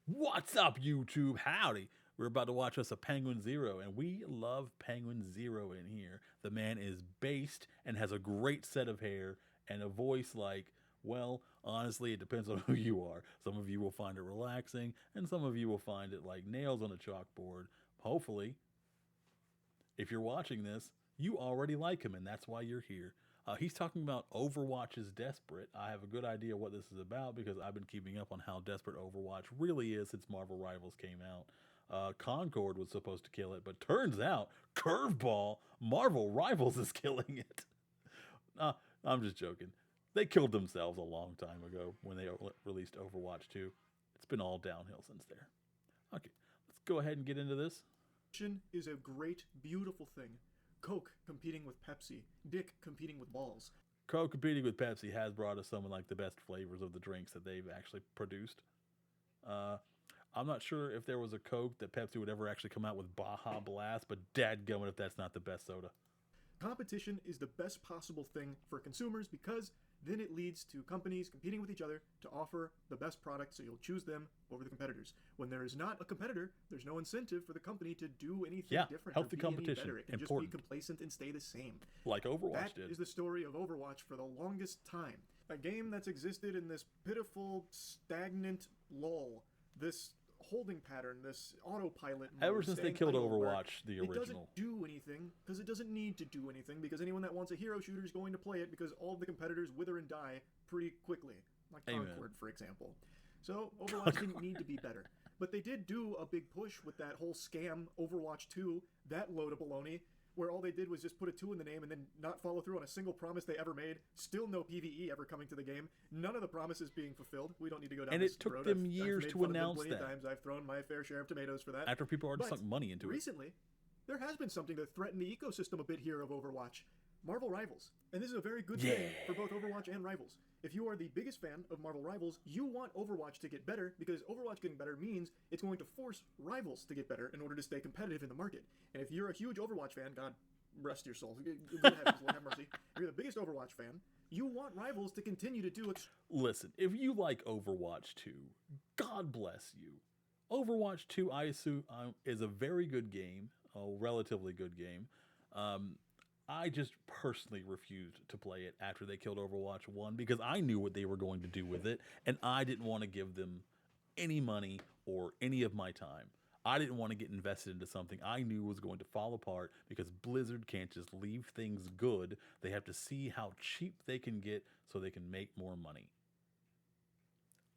What's up, YouTube? Howdy. We're about to watch us a Penguinz0, and we love Penguinz0 in here. The man is based and has a great set of hair and a voice like, well, honestly, it depends on who you are. Some of you will find it relaxing, and some of you will find it like nails on a chalkboard. Hopefully, if you're watching this, you already like him, and that's why you're here. He's talking about Overwatch is desperate. I have a good idea what this is about because I've been keeping up on how desperate Overwatch really is since Marvel Rivals came out. Concord was supposed to kill it, but turns out, curveball, Marvel Rivals is killing it. I'm just joking. They killed themselves a long time ago when they released Overwatch 2. It's been all downhill since there. Okay, let's go ahead and get into this. Is a great, beautiful thing. Coke competing with Pepsi, Dick competing with balls. Coke competing with Pepsi has brought us some of like the best flavors of the drinks that they've actually produced. I'm not sure if there was a Coke that Pepsi would ever actually come out with Baja Blast, but dadgummit if that's not the best soda. Competition is the best possible thing for consumers because then it leads to companies competing with each other to offer the best product, so you'll choose them over the competitors. When there is not a competitor, there's no incentive for the company to do anything different. Healthy or be competition. Any better. It can Important. just be complacent and stay the same. Like Overwatch did. That is the story of Overwatch for the longest time. A game that's existed in this pitiful, stagnant lull. This holding pattern, this autopilot mode, ever since they killed Overwatch, the original. It doesn't do anything because it doesn't need to do anything because anyone that wants a hero shooter is going to play it because all of the competitors wither and die pretty quickly, like Concord, for example. So Overwatch didn't need to be better. But they did do a big push with that whole scam Overwatch 2, that load of baloney, where all they did was just put a 2 in the name and then not follow through on a single promise they ever made. Still no PvE ever coming to the game. None of the promises being fulfilled. We don't need to go down this road. And it took them years to announce that. Times. I've thrown my fair share of tomatoes for that. After people already sunk money into it. Recently, there has been something to threaten the ecosystem a bit here of Overwatch. Marvel Rivals. And this is a very good thing for both Overwatch and Rivals. If you are the biggest fan of Marvel Rivals, you want Overwatch to get better because Overwatch getting better means it's going to force Rivals to get better in order to stay competitive in the market. And if you're a huge Overwatch fan, God rest your soul, good heavens, Lord have mercy, if you're the biggest Overwatch fan, you want Rivals to continue to do Listen, if you like Overwatch 2, God bless you. Overwatch 2, I assume, is a very good game, a relatively good game. I just personally refused to play it after they killed Overwatch 1 because I knew what they were going to do with it, and I didn't want to give them any money or any of my time. I didn't want to get invested into something I knew was going to fall apart because Blizzard can't just leave things good. They have to see how cheap they can get so they can make more money.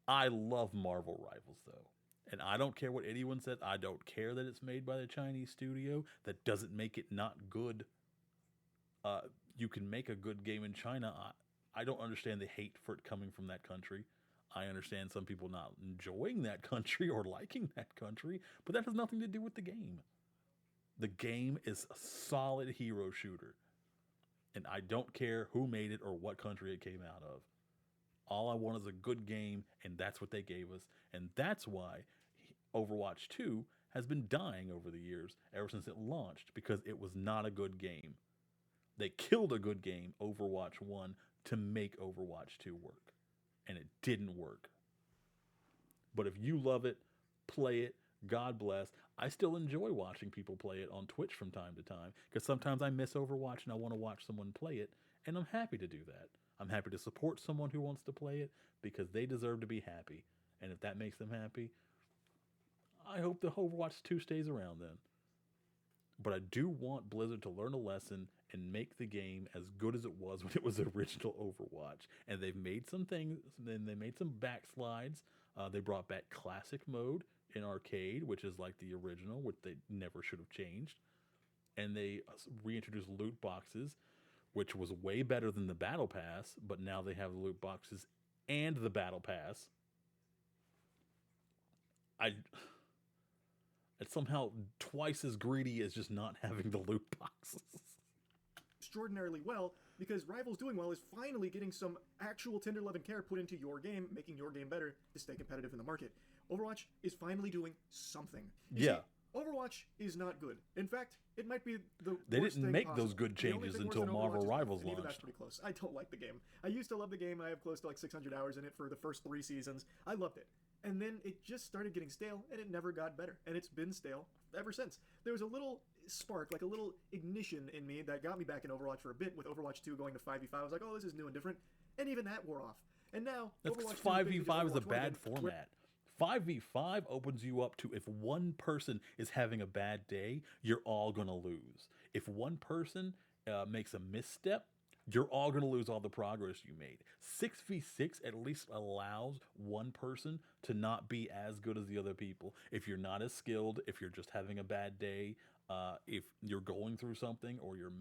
I love Marvel Rivals, though. And I don't care what anyone says. I don't care that it's made by the Chinese studio. That doesn't make it not good. You can make a good game in China. I don't understand the hate for it coming from that country. I understand some people not enjoying that country or liking that country, but that has nothing to do with the game. The game is a solid hero shooter, and I don't care who made it or what country it came out of. All I want is a good game, and that's what they gave us, and that's why Overwatch 2 has been dying over the years, ever since it launched, because it was not a good game. They killed a good game, Overwatch 1, to make Overwatch 2 work. And it didn't work. But if you love it, play it, God bless. I still enjoy watching people play it on Twitch from time to time, because sometimes I miss Overwatch and I want to watch someone play it, and I'm happy to do that. I'm happy to support someone who wants to play it, because they deserve to be happy. And if that makes them happy, I hope the Overwatch 2 stays around then. But I do want Blizzard to learn a lesson and make the game as good as it was when it was original Overwatch. And they've made some things, then they made some backslides. They brought back classic mode in arcade, which is like the original, which they never should have changed. And they reintroduced loot boxes, which was way better than the battle pass, but now they have the loot boxes and the battle pass. It's somehow twice as greedy as just not having the loot boxes. Extraordinarily well because Rivals doing well is finally getting some actual tender love and care put into your game, making your game better to stay competitive in the market. Overwatch is finally doing something. You see, Overwatch is not good. In fact, it might be the They worst didn't thing make possible. those good changes until Overwatch Marvel is Rivals even launched. that's pretty close. I don't like the game. I used to love the game. I have close to like 600 hours in it for the first 3 seasons. I loved it. And then it just started getting stale, and it never got better. And it's been stale ever since. There was a little spark, like a little ignition in me that got me back in Overwatch for a bit with Overwatch 2 going to 5v5. I was like, oh, this is new and different. And even that wore off. And now, Overwatch 5v5 is a bad format. 5v5 opens you up to, if one person is having a bad day, you're all going to lose. If one person makes a misstep, you're all going to lose all the progress you made. 6v6 at least allows one person to not be as good as the other people. If you're not as skilled, if you're just having a bad day, if you're going through something, or you're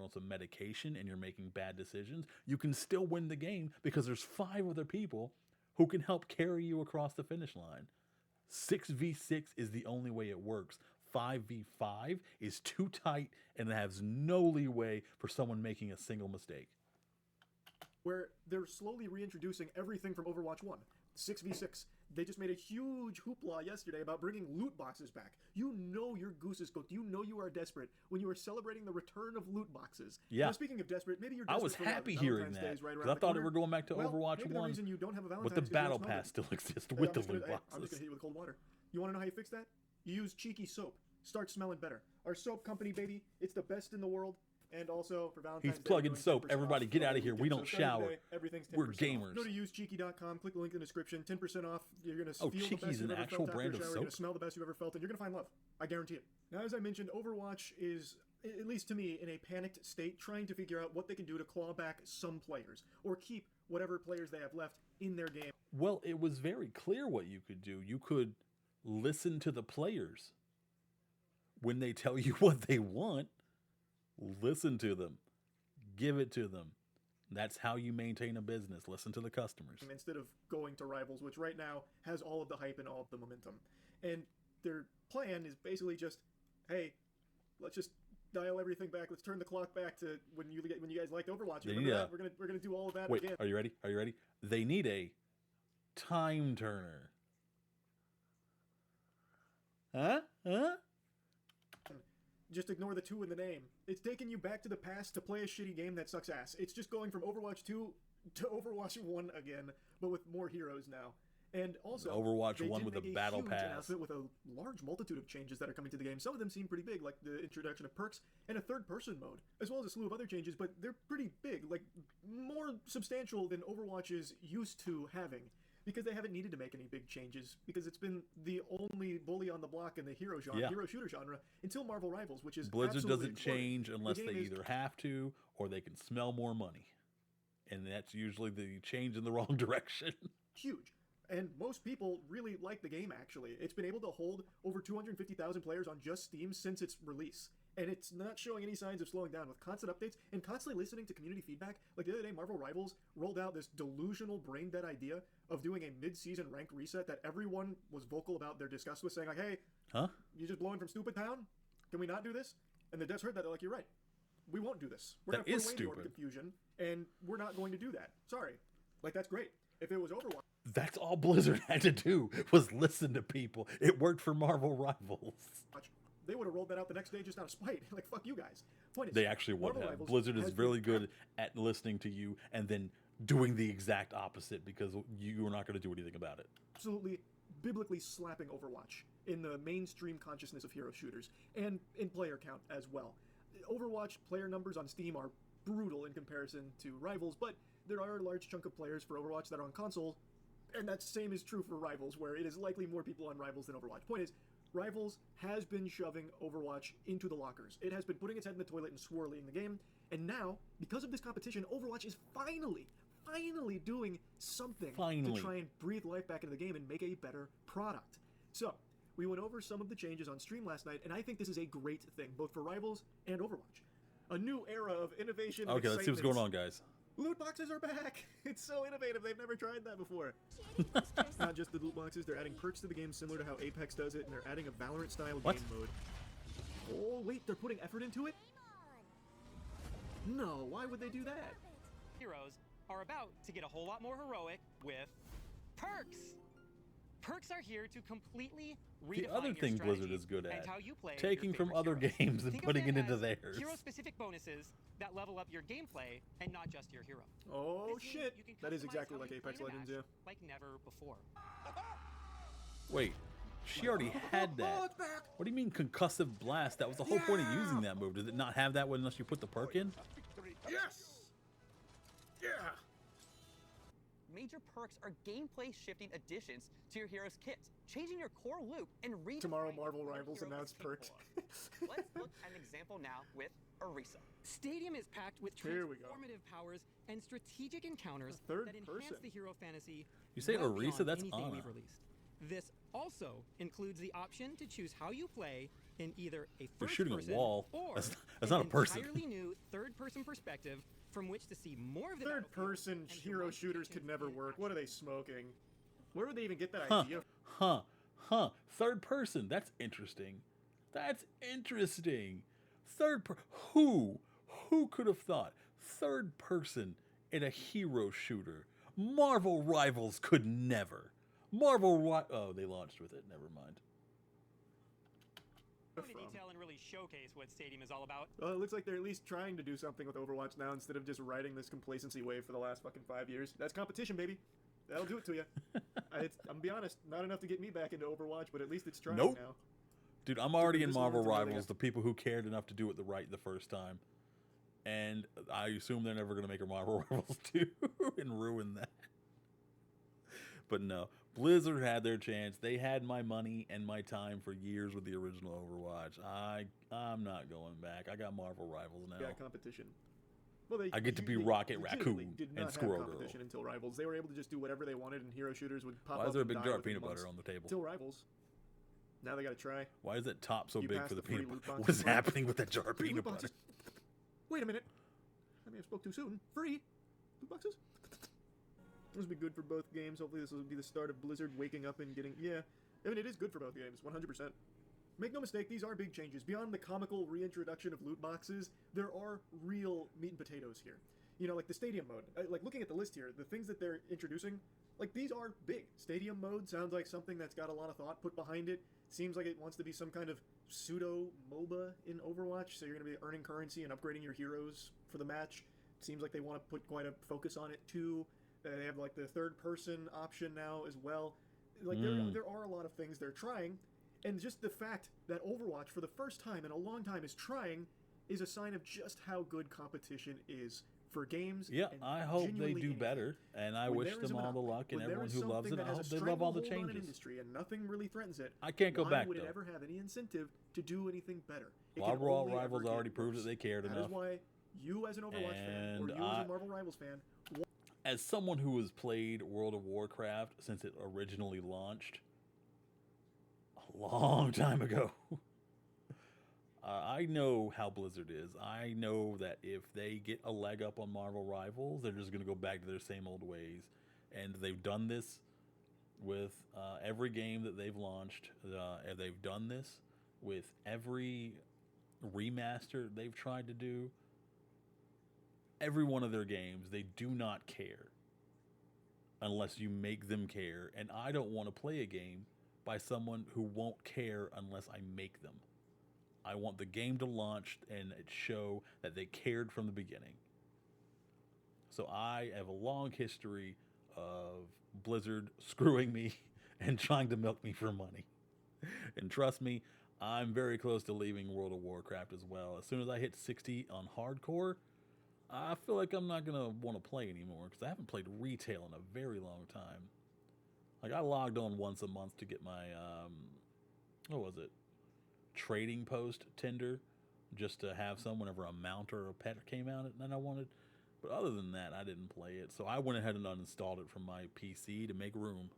on some medication and you're making bad decisions, you can still win the game because there's 5 other people who can help carry you across the finish line. 6v6 is the only way it works. 5v5 is too tight and it has no leeway for someone making a single mistake. Where they're slowly reintroducing everything from Overwatch 1. 6v6. They just made a huge hoopla yesterday about bringing loot boxes back. You know your goose is cooked. You know you are desperate when you are celebrating the return of loot boxes. Yeah. Now, speaking of desperate, maybe you're desperate. I was happy hearing that, because I thought they were going back to Overwatch 1. The reason you don't have a Valentine's but the battle pass still exists with the loot boxes. I'm just going to hit you with cold water. You want to know how you fix that? You use Cheeky soap. Start smelling better. Our soap company, baby, it's the best in the world. And also for Valentine's Day, he's plugging soap. Everybody get out of here. We don't shower. We're gamers. Go to usecheeky.com, click the link in the description, 10% off. You're going to feel the Cheeky's best you've an ever actual felt brand after a of shower. You're going soap? to smell the best you've ever felt, and you're going to find love. I guarantee it. Now, as I mentioned, Overwatch is, at least to me, in a panicked state, trying to figure out what they can do to claw back some players, or keep whatever players they have left in their game. Well, it was very clear what you could do. You could listen to the players. When they tell you what they want, listen to them. Give it to them. That's how you maintain a business. Listen to the customers. Instead of going to Rivals, which right now has all of the hype and all of the momentum. And their plan is basically just, hey, let's just dial everything back. Let's turn the clock back to when you guys liked Overwatch. Remember that? We're gonna do all of that again. Are you ready? Are you ready? They need a time turner. Huh? Just ignore the 2 in the name. It's taking you back to the past to play a shitty game that sucks ass. It's just going from Overwatch 2 to Overwatch 1 again, but with more heroes now. And also, Overwatch 1 with a battle pass. Announcement with a large multitude of changes that are coming to the game. Some of them seem pretty big, like the introduction of perks and a third-person mode, as well as a slew of other changes, but they're pretty big, like more substantial than Overwatch is used to having. Because they haven't needed to make any big changes, because it's been the only bully on the block in the hero shooter genre until Marvel Rivals, which is Blizzard doesn't change unless they either have to or they can smell more money, and that's usually the change in the wrong direction. Huge. And most people really like the game, actually. It's been able to hold over 250,000 players on just Steam since its release. And it's not showing any signs of slowing down with constant updates and constantly listening to community feedback. Like the other day, Marvel Rivals rolled out this delusional brain-dead idea of doing a mid-season rank reset that everyone was vocal about their disgust with, saying like, hey, you just blowing from Stupid Town? Can we not do this? And the devs heard that. They're like, you're right. We won't do this. We're going to put away the Order confusion, and we're not going to do that. Sorry. Like, that's great. If it was Overwatch... That's all Blizzard had to do, was listen to people. It worked for Marvel Rivals. They would have rolled that out the next day just out of spite. Like, fuck you guys. Point is, they actually would have. Blizzard is really good at listening to you and then doing the exact opposite because you are not going to do anything about it. Absolutely biblically slapping Overwatch in the mainstream consciousness of hero shooters and in player count as well. Overwatch player numbers on Steam are brutal in comparison to Rivals, but there are a large chunk of players for Overwatch that are on console, and that same is true for Rivals, where it is likely more people on Rivals than Overwatch. Point is, Rivals has been shoving Overwatch into the lockers. It has been putting its head in the toilet and swirling the game. And now, because of this competition, Overwatch is finally doing something to try and breathe life back into the game and make a better product. So, we went over some of the changes on stream last night, and I think this is a great thing, both for Rivals and Overwatch. A new era of innovation and excitement. Let's see what's going on, guys. Loot boxes are back! It's so innovative, they've never tried that before. Not just the loot boxes, they're adding perks to the game similar to how Apex does it, and they're adding a Valorant-style game mode. Oh, wait, they're putting effort into it? No, why would they do that? Heroes are about to get a whole lot more heroic with perks! Perks are here to completely redefine the other thing Blizzard is good at, how you play taking from other games and putting it into theirs. Hero-specific bonuses that level up your gameplay and not just your hero. Oh shit! That is exactly like Apex Legends, yeah. Like never before. Wait, she already had that. it's back. What do you mean concussive blast? That was the whole point of using that move. Does it not have that one unless you put the perk in? Yes. Yeah. Major perks are gameplay shifting additions to your hero's kit, changing your core loop and redefining Tomorrow, Marvel what a Rivals hero is announced capable perks. of. Let's look at an example now with Orisa. Stadium is packed with Here we go. transformative powers and strategic encounters A third that enhance person. the hero fantasy. You say well Orisa? beyond That's anything Ana. we've released. This also includes the option to choose how you play in either a You're first shooting a person wall. or That's an not a person. entirely new third-person perspective from which to see more of the Third battlefield person and your hero shooters could modifications never in work. action. What are they smoking? Where would they even get that Huh. idea? Third person. That's interesting. That's interesting. Who could have thought third person in a hero shooter? Marvel Rivals could never. Oh, they launched with it. Never mind. Go into detail and really showcase what Stadium is all about. Well, it looks like they're at least trying to do something with Overwatch now instead of just riding this complacency wave for the last fucking 5 years. That's competition, baby. That'll do it to you. I'm gonna be honest, not enough to get me back into Overwatch, but at least it's trying Nope. now. Dude, I'm already in this long Marvel to really Rivals, get- the people who cared enough to do it right the first time. And I assume they're never going to make a Marvel Rivals 2 and ruin that. But no, Blizzard had their chance. They had my money and my time for years with the original Overwatch. I'm not going back. I got Marvel Rivals now. Yeah, competition. Well, they I get to be they Rocket legitimately Raccoon did and not have Squirrel Girl. competition until Rivals. They were able to just do whatever they wanted, and hero shooters would pop Why up is there a and big die jar of within peanut months. butter on the table? Until Rivals. Now they gotta try. Why is that top so You big passed for the the free peanut loot butter? boxes, What is bro. happening with that jar of Free peanut loot butter? boxes. Wait a minute. I may have spoke too soon. Free loot boxes. This will be good for both games. Hopefully this will be the start of Blizzard waking up and getting... Yeah, I mean, it is good for both games, 100%. Make no mistake, these are big changes. Beyond the comical reintroduction of loot boxes, there are real meat and potatoes here. You know, like the Stadium mode. Like, looking at the list here, the things that they're introducing, like, these are big. Stadium mode sounds like something that's got a lot of thought put behind it. Seems like it wants to be some kind of pseudo-MOBA in Overwatch, so you're going to be earning currency and upgrading your heroes for the match. Seems like they want to put quite a focus on it, too. They have, like, the third-person option now as well. Like, there are a lot of things they're trying, and just the fact that Overwatch, for the first time in a long time, is trying is a sign of just how good competition is for games. Yeah, and I hope they genuinely do anything. better, and I When wish there is them a all the monopoly, luck, and when there everyone is who loves something it, that I has hope a they love all the stranglehold on an changes. industry and nothing really threatens it. I can't go why back, would though. it ever have any incentive to do anything better? It can Marvel only ever Rivals get already proved worse. that they cared That enough. is why you, as an Overwatch fan, or And you as a Marvel Rivals fan, As someone who has played World of Warcraft since it originally launched a long time ago, I know how Blizzard is. I know that if they get a leg up on Marvel Rivals, they're just going to go back to their same old ways. And they've done this with every game that they've launched. And they've done this with every remaster they've tried to do. Every one of their games, they do not care unless you make them care. And I don't want to play a game by someone who won't care unless I make them. I want the game to launch and it show that they cared from the beginning. So I have a long history of Blizzard screwing me and trying to milk me for money. And trust me, I'm very close to leaving World of Warcraft as well. As soon as I hit 60 on hardcore, I feel like I'm not going to want to play anymore because I haven't played retail in a very long time. Like, I logged on once a month to get my, what was it? Trading post Tinder, just to have some whenever a mount or a pet came out and I wanted. But other than that, I didn't play it. So I went ahead and uninstalled it from my PC to make room.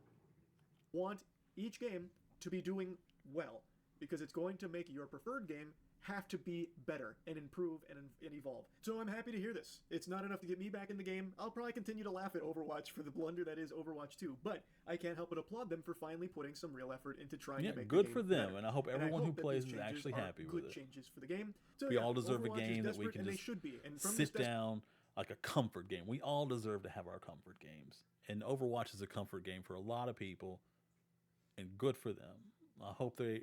want each game to be doing well, because it's going to make your preferred game have to be better and improve and evolve. So I'm happy to hear this. It's not enough to get me back in the game. I'll probably continue to laugh at Overwatch for the blunder that is Overwatch 2, but I can't help but applaud them for finally putting some real effort into trying Yeah, to make good the for game them, better. and I hope And everyone who that plays these is changes actually are happy with good it. changes for the game. So We yeah, all deserve Overwatch a is game that we desperate, can and they just should be. And from sit this down, like a comfort game. We all deserve to have our comfort games. And Overwatch is a comfort game for a lot of people, and good for them. I hope they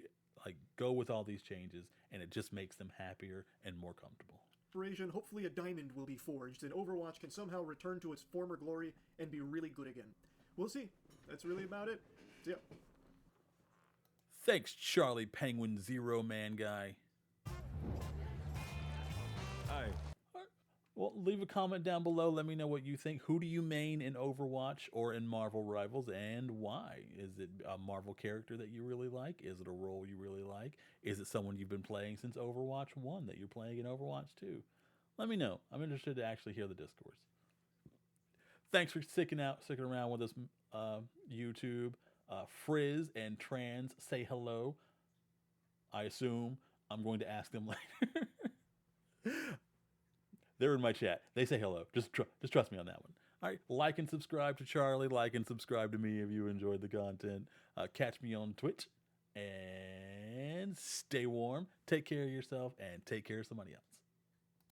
go with all these changes, and it just makes them happier and more comfortable. desperation, hopefully a diamond will be forged, and Overwatch can somehow return to its former glory and be really good again. We'll see. That's really about it. See ya. Thanks, Charlie Penguinz0 man guy. Hi. Well, leave a comment down below. Let me know what you think. Who do you main in Overwatch or in Marvel Rivals, and why? Is it a Marvel character that you really like? Is it a role you really like? Is it someone you've been playing since Overwatch 1 that you're playing in Overwatch 2? Let me know. I'm interested to actually hear the discourse. Thanks for sticking around with us, YouTube. Frizz and Trans say hello. I assume I'm going to ask them later. They're in my chat. They say hello. Just trust me on that one. All right, like and subscribe to Charlie. Like and subscribe to me if you enjoyed the content. Catch me on Twitch. And stay warm. Take care of yourself and take care of somebody else.